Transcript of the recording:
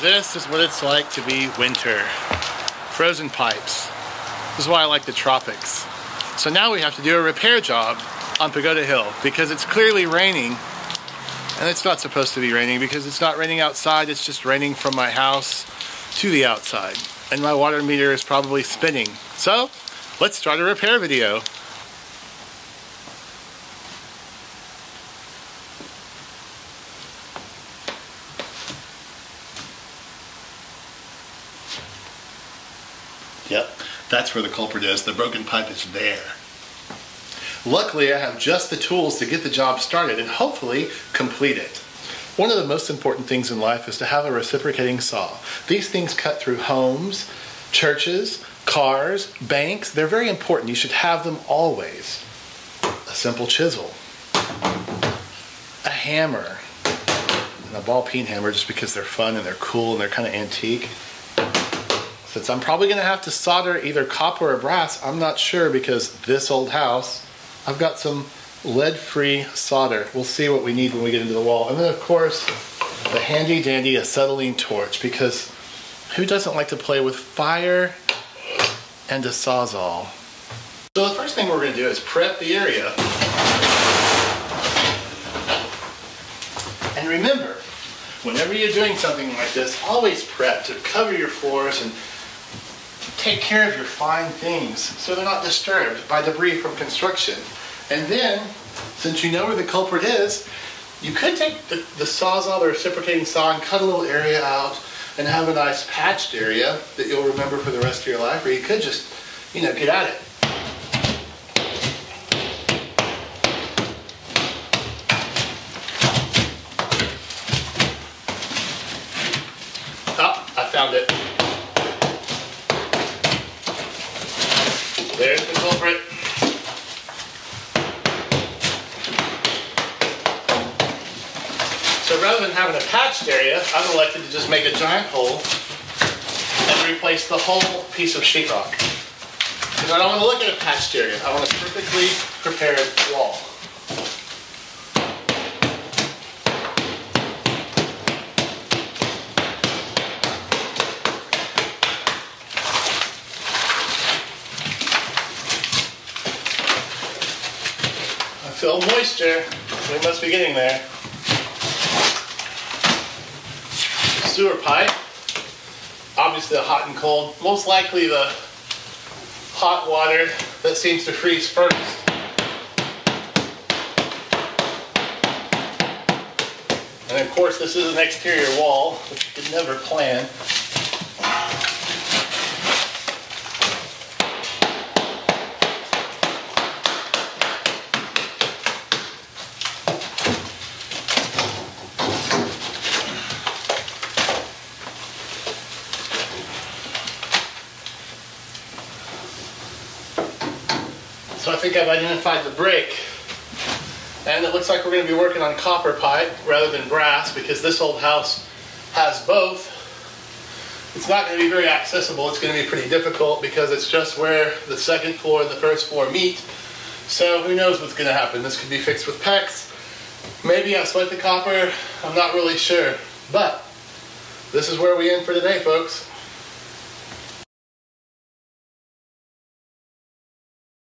this is what it's like to be winter. Frozen pipes. This is why I like the tropics. So now we have to do a repair job on Pagoda Hill because it's clearly raining, and it's not supposed to be raining because it's not raining outside, it's just raining from my house to the outside. And my water meter is probably spinning. So let's start a repair video. Yep, that's where the culprit is. The broken pipe is there. Luckily, I have just the tools to get the job started and hopefully complete it. One of the most important things in life is to have a reciprocating saw. These things cut through homes, churches, cars, banks. They're very important. You should have them always. A simple chisel, a hammer, and a ball peen hammer just because they're fun and they're cool and they're kind of antique. Since I'm probably going to have to solder either copper or brass, I'm not sure because this old house, I've got some lead-free solder. We'll see what we need when we get into the wall. And then of course, the handy dandy acetylene torch, because who doesn't like to play with fire and a Sawzall? So the first thing we're going to do is prep the area. And remember, whenever you're doing something like this, always prep to cover your floors and take care of your fine things so they're not disturbed by debris from construction. And then, since you know where the culprit is, you could take the Sawzall, the reciprocating saw, and cut a little area out and have a nice patched area that you'll remember for the rest of your life, or you could just, you know, get at it. Oh, I found it. There's the culprit. So rather than having a patched area, I've elected to just make a giant hole and replace the whole piece of sheetrock. Because I don't want to look at a patched area. I want a perfectly prepared wall. I feel moisture. We must be getting there. Sewer pipe, obviously the hot and cold, most likely the hot water that seems to freeze first. And of course this is an exterior wall, which you could never plan. So I think I've identified the break, and it looks like we're going to be working on copper pipe rather than brass because this old house has both. It's not going to be very accessible. It's going to be pretty difficult because it's just where the second floor and the first floor meet. So who knows what's going to happen. This could be fixed with PEX. Maybe I sweat the copper. I'm not really sure. But this is where we end for today, folks.